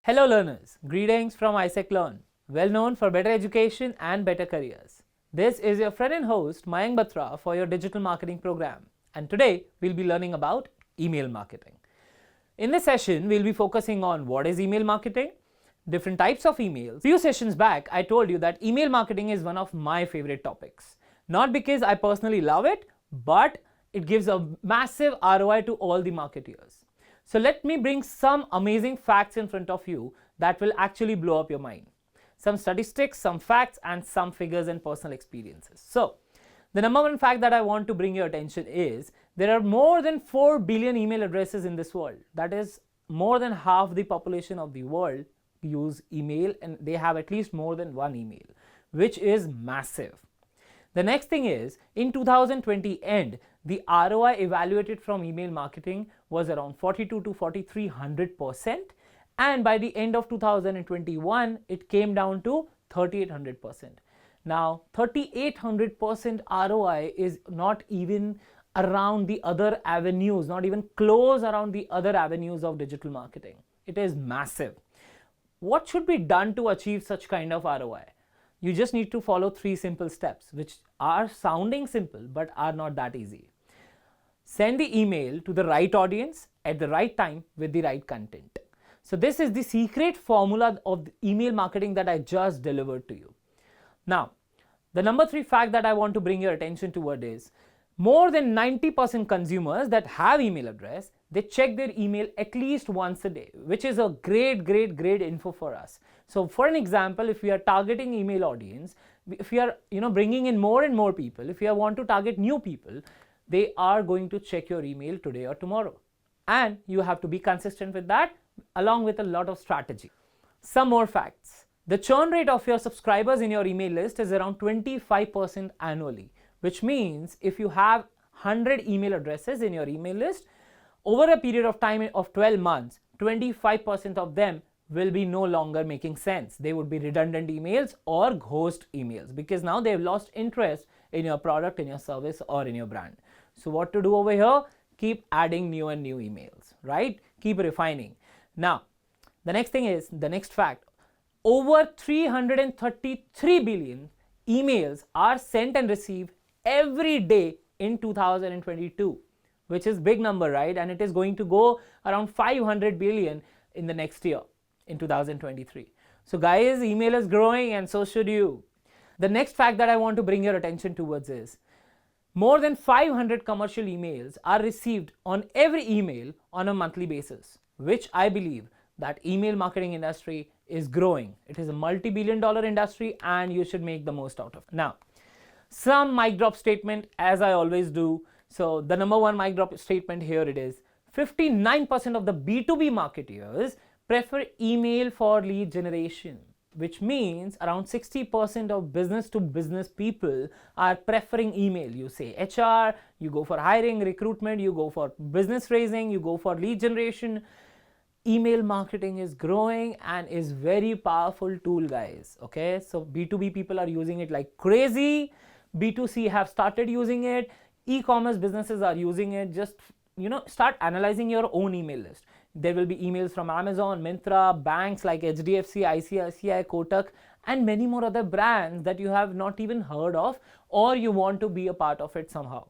Hello learners, greetings from Aisect Learn, well known for better education and better careers. This is your friend and host Mayank Batra for your digital marketing program, and today we'll be learning about email marketing. In this session, we'll be focusing on what is email marketing, different types of emails. Few sessions back, I told you that email marketing is one of my favorite topics. Not because I personally love it, but it gives a massive ROI to all the marketeers. So let me bring some amazing facts in front of you that will actually blow up your mind. Some statistics, some facts, and some figures and personal experiences. So the number one fact that I want to bring your attention is there are more than 4 billion email addresses in this world. That is more than half the population of the world use email, and they have at least more than one email, which is massive. The next thing is, in 2020 end, the ROI evaluated from email marketing was around 42 to 4300%, and by the end of 2021, it came down to 3800%. Now, 3800% ROI is not even around the other avenues, not even close around the other avenues of digital marketing. It is massive. What should be done to achieve such kind of ROI? You just need to follow 3 simple steps, which are sounding simple but are not that easy. Send the email to the right audience at the right time with the right content. So this is the secret formula of email marketing that I just delivered to you. Now, the number 3 fact that I want to bring your attention toward is more than 90% consumers that have email address, they check their email at least once a day, which is a great info for us. So for an example, if we are targeting email audience, if we are bringing in more and more people, if you want to target new people, they are going to check your email today or tomorrow. And you have to be consistent with that along with a lot of strategy. Some more facts. The churn rate of your subscribers in your email list is around 25% annually, which means if you have 100 email addresses in your email list, over a period of time of 12 months, 25% of them will be no longer making sense. They would be redundant emails or ghost emails because now they've lost interest in your product, in your service, or in your brand. So what to do over here? Keep adding new and new emails, right? Keep refining. Now, the next thing is, the next fact, over 333 billion emails are sent and received every day in 2022, which is big number, right? And it is going to go around 500 billion in the next year, in 2023. So guys, email is growing and so should you. The next fact that I want to bring your attention towards is more than 500 commercial emails are received on every email on a monthly basis, which I believe that email marketing industry is growing. It is a multi-billion-dollar industry and you should make the most out of it. Now, some mic drop statement as I always do. So the number 1 mic drop statement here it is, 59% of the B2B marketers prefer email for lead generation, which means around 60% of business to business people are preferring email. You say HR, you go for hiring, recruitment, you go for business raising, you go for lead generation. Email marketing is growing and is very powerful tool, guys. Okay, so B2B people are using it like crazy. B2C have started using it. E-commerce businesses are using it. Just start analyzing your own email list. There will be emails from Amazon, Myntra, banks like HDFC, ICICI, Kotak, and many more other brands that you have not even heard of or you want to be a part of it somehow.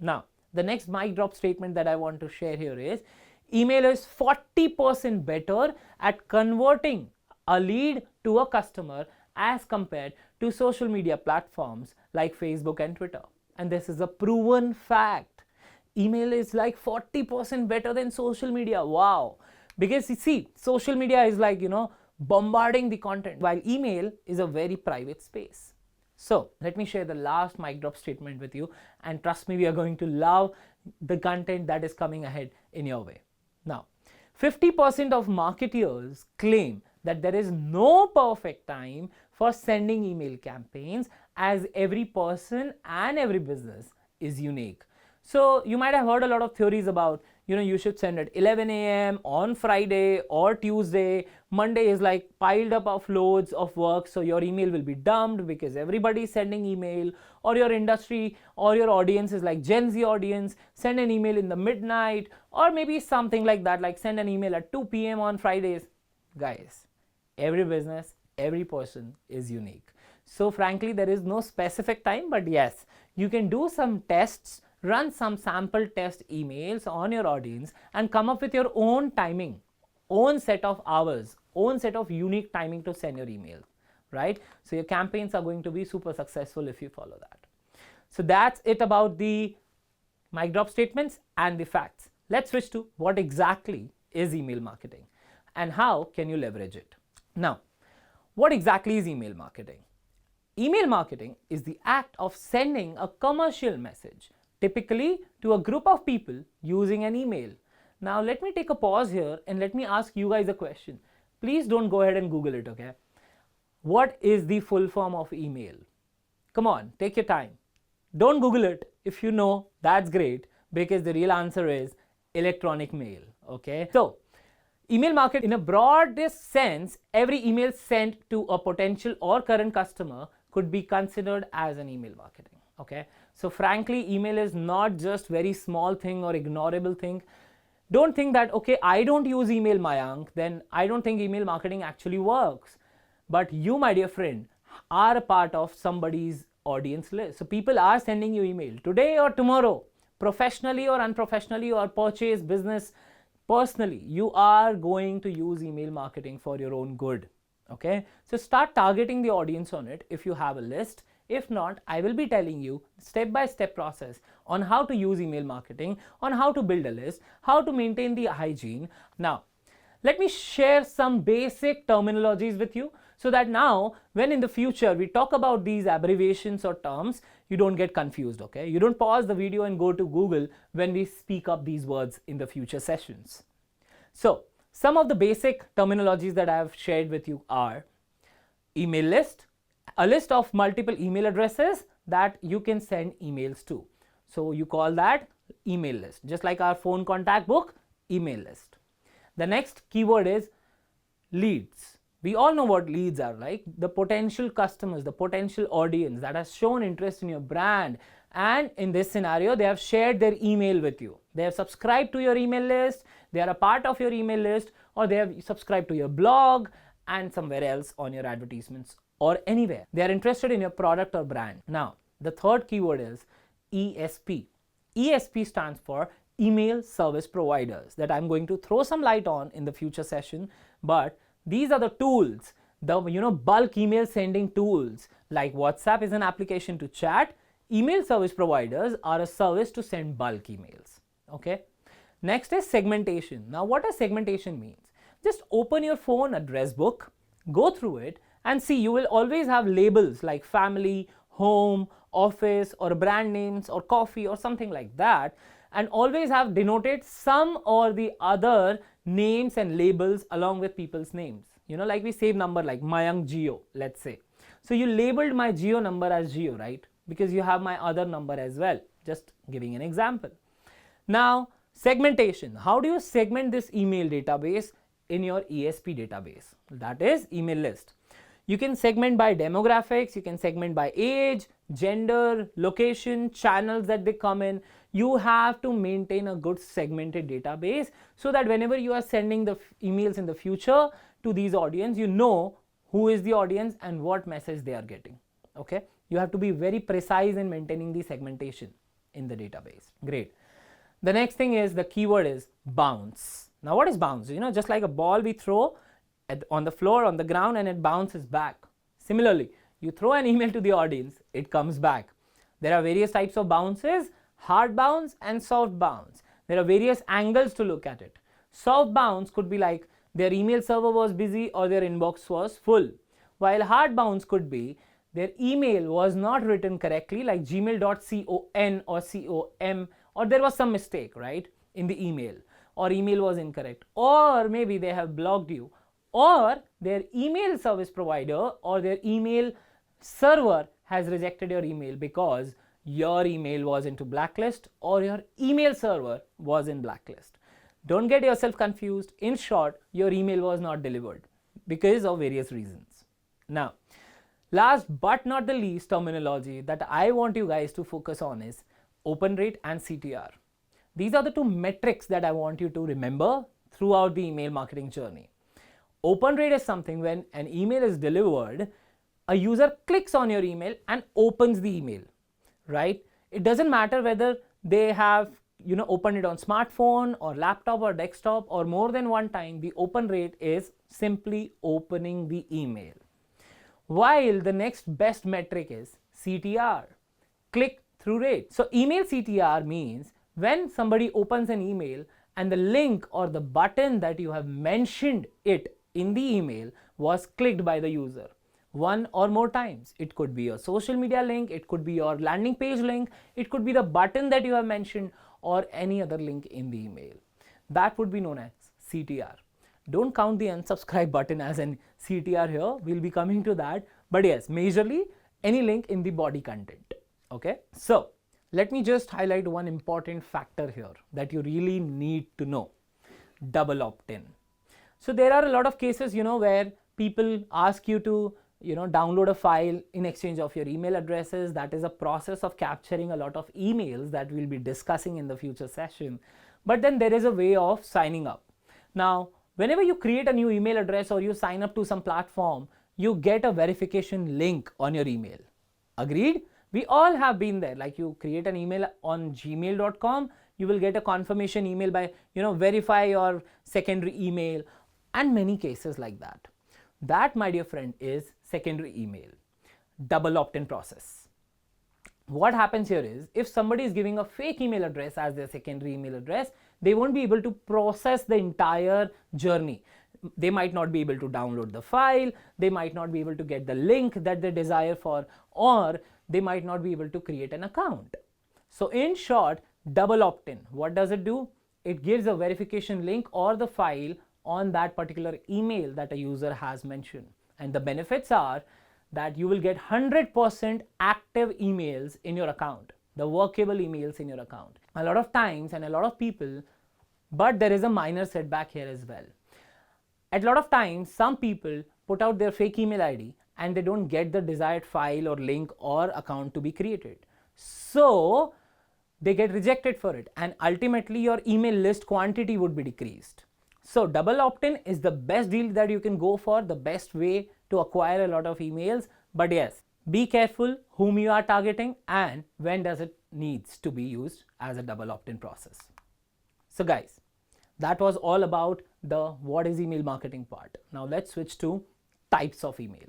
Now, the next mic drop statement that I want to share here is email is 40% better at converting a lead to a customer as compared to social media platforms like Facebook and Twitter. And this is a proven fact. Email is like 40% better than social media. Wow. Because you see, social media is like, bombarding the content, while email is a very private space. So let me share the last mic drop statement with you, and trust me, we are going to love the content that is coming ahead in your way. Now, 50% of marketers claim that there is no perfect time for sending email campaigns, as every person and every business is unique. So you might have heard a lot of theories about, you should send at 11 a.m. on Friday or Tuesday. Monday is like piled up of loads of work, so your email will be dumped because everybody is sending email, or your industry or your audience is like Gen Z audience, send an email in the midnight, or maybe something like that, like send an email at 2 p.m. on Fridays. guys, every business, every person is unique. So frankly, there is no specific time, but yes, you can do some tests, run some sample test emails on your audience and come up with your own timing, own set of hours, own set of unique timing to send your email, right? So your campaigns are going to be super successful if you follow that. So that's it about the mic drop statements and the facts. Let's switch to what exactly is email marketing and how can you leverage it. Now, what exactly is email marketing? Email marketing is the act of sending a commercial message, typically to a group of people using an email. Now, let me take a pause here and let me ask you guys a question. Please don't go ahead and Google it, okay? What is the full form of email? Come on, take your time. Don't Google it. If you know, that's great, because the real answer is electronic mail, okay? So, email marketing in a broadest sense, every email sent to a potential or current customer could be considered as an email marketing, okay? So frankly, email is not just very small thing or ignorable thing. Don't think that, okay, I don't use email, Mayank, then I don't think email marketing actually works. But you, my dear friend, are a part of somebody's audience list. So people are sending you email today or tomorrow, professionally or unprofessionally, or purchase, business, personally, you are going to use email marketing for your own good, okay? So start targeting the audience on it if you have a list. If not, I will be telling you step-by-step process on how to use email marketing, on how to build a list, how to maintain the hygiene. Now, let me share some basic terminologies with you so that now when in the future we talk about these abbreviations or terms, you don't get confused, okay? You don't pause the video and go to Google when we speak up these words in the future sessions. So, some of the basic terminologies that I have shared with you are email list, a list of multiple email addresses that you can send emails to. So, you call that email list, just like our phone contact book, email list. The next keyword is leads. We all know what leads are, like the potential customers, the potential audience that has shown interest in your brand, and in this scenario they have shared their email with you. They have subscribed to your email list, they are a part of your email list, or they have subscribed to your blog and somewhere else on your advertisements or anywhere. They are interested in your product or brand. Now, the third keyword is ESP. ESP stands for email service providers, that I'm going to throw some light on in the future session, but these are the tools, the bulk email sending tools. Like WhatsApp is an application to chat, email service providers are a service to send bulk emails, okay? Next is segmentation. Now, what does segmentation mean? Just open your phone address book, go through it, and see, you will always have labels like family, home, office, or brand names, or coffee, or something like that, and always have denoted some or the other names and labels along with people's names. Like we save number like Mayank Geo, let's say. So you labeled my Geo number as Geo, right? Because you have my other number as well. Just giving an example. Now, segmentation. How do you segment this email database in your ESP database? That is email list. You can segment by demographics, you can segment by age, gender, location, channels that they come in. You have to maintain a good segmented database so that whenever you are sending the emails in the future to these audience, you know who is the audience and what message they are getting, okay? You have to be very precise in maintaining the segmentation in the database. Great. The next thing is, the keyword is bounce. Now, what is bounce? Just like a ball we throw on the floor, on the ground, and it bounces back. Similarly, you throw an email to the audience, it comes back. There are various types of bounces, hard bounce and soft bounce. There are various angles to look at it. Soft bounce could be like their email server was busy or their inbox was full, while hard bounce could be their email was not written correctly, like gmail.con or com, or there was some mistake, right, in the email, or email was incorrect, or maybe they have blocked you, or their email service provider or their email server has rejected your email because your email was into blacklist or your email server was in blacklist. Don't get yourself confused. In short, your email was not delivered because of various reasons. Now, last but not the least terminology that I want you guys to focus on is open rate and CTR. These are the two metrics that I want you to remember throughout the email marketing journey. Open rate is something when an email is delivered, a user clicks on your email and opens the email, right? It doesn't matter whether they have opened it on smartphone or laptop or desktop or more than one time. The open rate is simply opening the email. While the next best metric is CTR, click through rate. So email CTR means when somebody opens an email and the link or the button that you have mentioned it in the email was clicked by the user one or more times. It could be your social media link, it could be your landing page link, it could be the button that you have mentioned, or any other link in the email. That would be known as CTR. Don't count the unsubscribe button as an CTR here. We'll be coming to that. But yes, majorly any link in the body content. Okay. So let me just highlight one important factor here that you really need to know. Double opt-in. So there are a lot of cases, where people ask you to, download a file in exchange of your email addresses. That is a process of capturing a lot of emails that we'll be discussing in the future session. But then there is a way of signing up. Now, whenever you create a new email address or you sign up to some platform, you get a verification link on your email. Agreed? We all have been there. Like you create an email on gmail.com, you will get a confirmation email by, verify your secondary email, and many cases like that. That, my dear friend, is secondary email. Double opt-in process. What happens here is, if somebody is giving a fake email address as their secondary email address, they won't be able to process the entire journey. They might not be able to download the file, they might not be able to get the link that they desire for, or they might not be able to create an account. So in short, double opt-in, what does it do? It gives a verification link or the file on that particular email that a user has mentioned. And the benefits are that you will get 100% active emails in your account, the workable emails in your account. A lot of times and a lot of people, but there is a minor setback here as well. At a lot of times, some people put out their fake email ID and they don't get the desired file or link or account to be created. So they get rejected for it, and ultimately your email list quantity would be decreased. So double opt-in is the best deal that you can go for, the best way to acquire a lot of emails. But yes, be careful whom you are targeting and when does it needs to be used as a double opt-in process. So guys, that was all about the what is email marketing part. Now let's switch to types of email.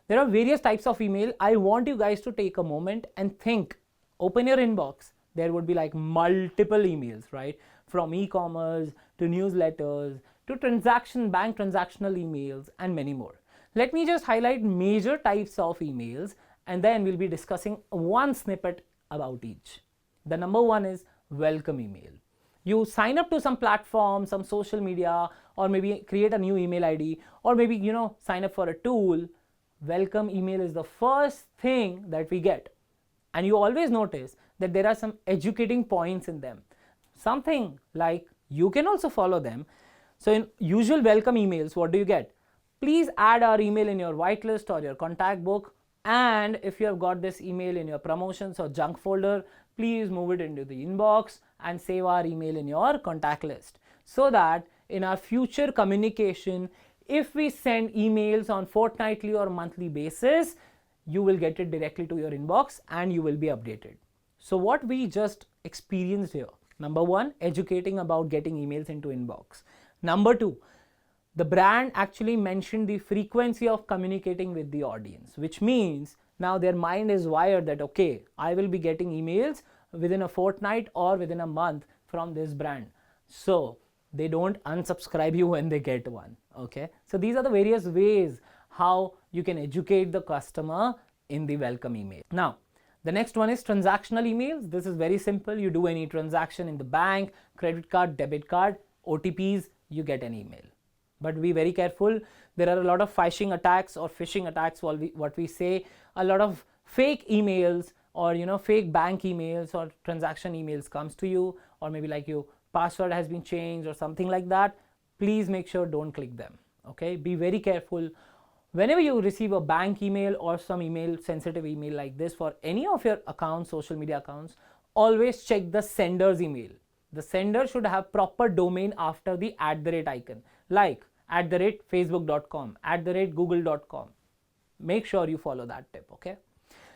There are various types of email. I want you guys to take a moment and think. Open your inbox. There would be like multiple emails, right? From e-commerce to newsletters to bank transactional emails and many more. Let me just highlight major types of emails and then we'll be discussing one snippet about each. The number one is welcome email. You sign up to some platform, some social media, or maybe create a new email ID, or maybe sign up for a tool. Welcome email is the first thing that we get. And you always notice that there are some educating points in them. Something like you can also follow them. So in usual welcome emails, what do you get? Please add our email in your whitelist or your contact book. And if you have got this email in your promotions or junk folder, please move it into the inbox and save our email in your contact list. So that in our future communication, if we send emails on fortnightly or monthly basis, you will get it directly to your inbox and you will be updated. So what we just experienced here, number one, educating about getting emails into inbox. Number two, the brand actually mentioned the frequency of communicating with the audience, which means now their mind is wired that, okay, I will be getting emails within a fortnight or within a month from this brand. So they don't unsubscribe you when they get one. Okay. So these are the various ways how you can educate the customer in the welcome email. Now, the next one is transactional emails. This is very simple. You do any transaction in the bank, credit card, debit card, OTPs, you get an email. But be very careful. There are a lot of phishing attacks or phishing attacks, what we say, a lot of fake emails or fake bank emails or transaction emails comes to you, or maybe like your password has been changed or something like that. Please make sure don't click them. Okay, be very careful. Whenever you receive a bank email or some sensitive email like this for any of your accounts, social media accounts, always check the sender's email. The sender should have proper domain after the @ icon. Like @facebook.com, @google.com. Make sure you follow that tip, okay?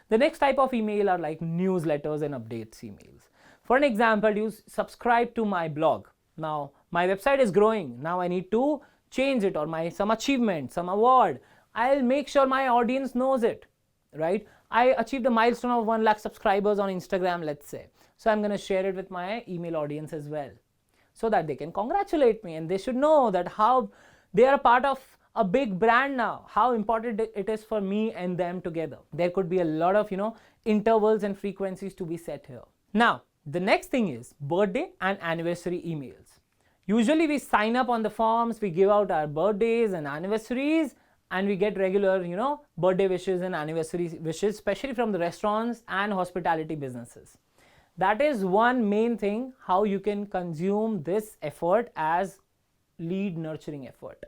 The next type of email are like newsletters and updates emails. For an example, you subscribe to my blog. Now my website is growing. Now I need to change it, or some achievement, some award. I'll make sure my audience knows it, right? I achieved a milestone of 1 lakh subscribers on Instagram, let's say. So I'm going to share it with my email audience as well, so that they can congratulate me and they should know that how they are a part of a big brand now, how important it is for me and them together. There could be a lot of, intervals and frequencies to be set here. Now, the next thing is birthday and anniversary emails. Usually we sign up on the forms, we give out our birthdays and anniversaries, and we get regular, birthday wishes and anniversary wishes, especially from the restaurants and hospitality businesses. That is one main thing how you can consume this effort as lead nurturing effort.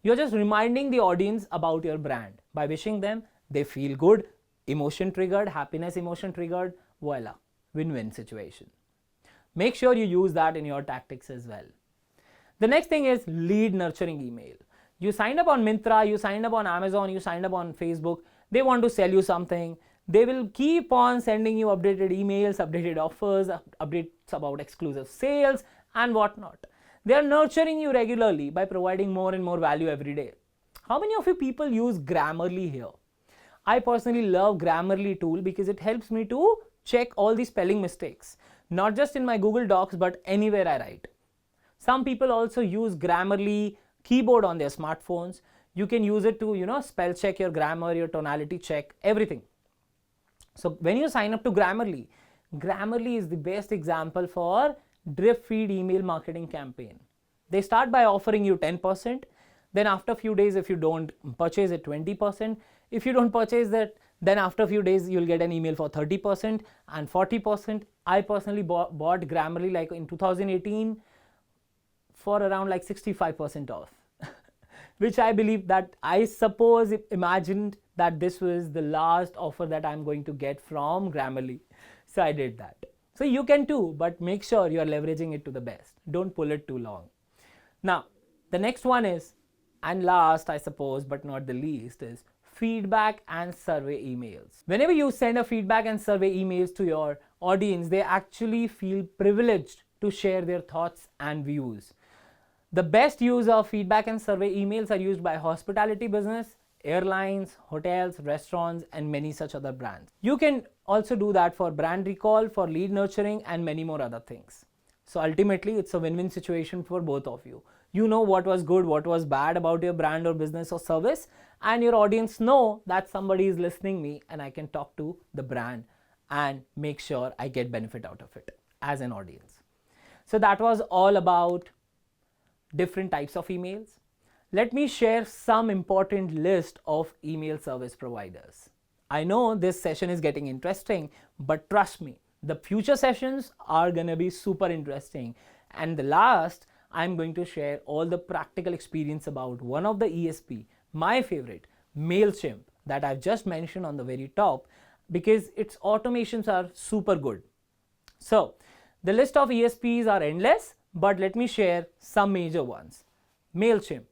You're just reminding the audience about your brand. By wishing them, they feel good, emotion triggered, happiness emotion triggered, voila, win-win situation. Make sure you use that in your tactics as well. The next thing is lead nurturing email. You signed up on Myntra, you signed up on Amazon, you signed up on Facebook, they want to sell you something. They will keep on sending you updated emails, updated offers, updates about exclusive sales and whatnot. They are nurturing you regularly by providing more and more value every day. How many of you people use Grammarly here? I personally love Grammarly tool because it helps me to check all the spelling mistakes, not just in my Google Docs but anywhere I write. Some people also use Grammarly keyboard on their smartphones. You can use it to, spell check your grammar, your tonality check, everything. So when you sign up to Grammarly, Grammarly is the best example for drip feed email marketing campaign. They start by offering you 10%. Then after a few days, if you don't purchase it, 20%. If you don't purchase that, then after a few days, you'll get an email for 30% and 40%. I personally bought Grammarly like in 2018 for around like 65% off, which I believe that I suppose imagined that this was the last offer that I'm going to get from Grammarly. So I did that. So you can too, but make sure you're leveraging it to the best. Don't pull it too long. Now, the next one is, and last I suppose, but not the least, is feedback and survey emails. Whenever you send a feedback and survey emails to your audience, they actually feel privileged to share their thoughts and views. The best use of feedback and survey emails are used by hospitality business, airlines, hotels, restaurants, and many such other brands. You can also do that for brand recall, for lead nurturing, and many more other things. So ultimately, it's a win-win situation for both of you. You know what was good, what was bad about your brand or business or service, and your audience know that somebody is listening me and I can talk to the brand and make sure I get benefit out of it as an audience. So that was all about different types of emails. Let me share some important list of email service providers. I know this session is getting interesting, but trust me, the future sessions are gonna be super interesting. And the last, I'm going to share all the practical experience about one of the ESP, my favorite, MailChimp, that I've just mentioned on the very top, because its automations are super good. So the list of ESPs are endless, but let me share some major ones. MailChimp,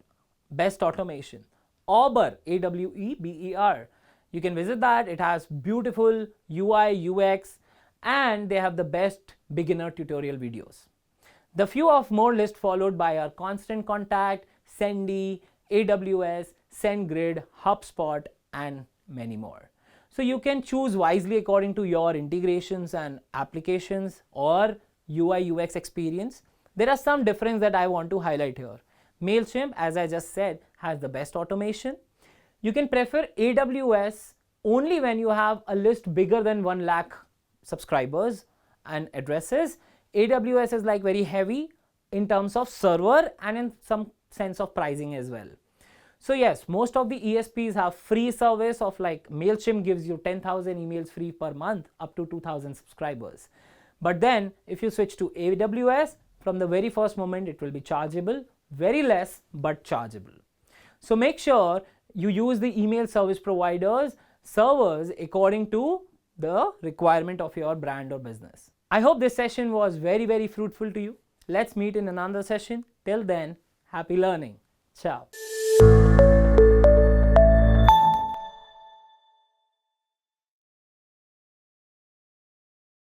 best automation. Auber, AWEBER. You can visit that. It has beautiful UI, UX, and they have the best beginner tutorial videos. The few of more list followed by are Constant Contact, Sendy, AWS, SendGrid, HubSpot, and many more. So you can choose wisely according to your integrations and applications or UI, UX experience. There are some differences that I want to highlight here. MailChimp, as I just said, has the best automation. You can prefer AWS only when you have a list bigger than 1 lakh subscribers and addresses. AWS is like very heavy in terms of server and in some sense of pricing as well. So yes, most of the ESPs have free service of like MailChimp gives you 10,000 emails free per month up to 2,000 subscribers. But then if you switch to AWS, from the very first moment it will be chargeable, very less but chargeable. So make sure you use the email service providers servers according to the requirement of your brand or business. I hope this session was very fruitful to you. Let's meet in another session. Till then, happy learning. Ciao.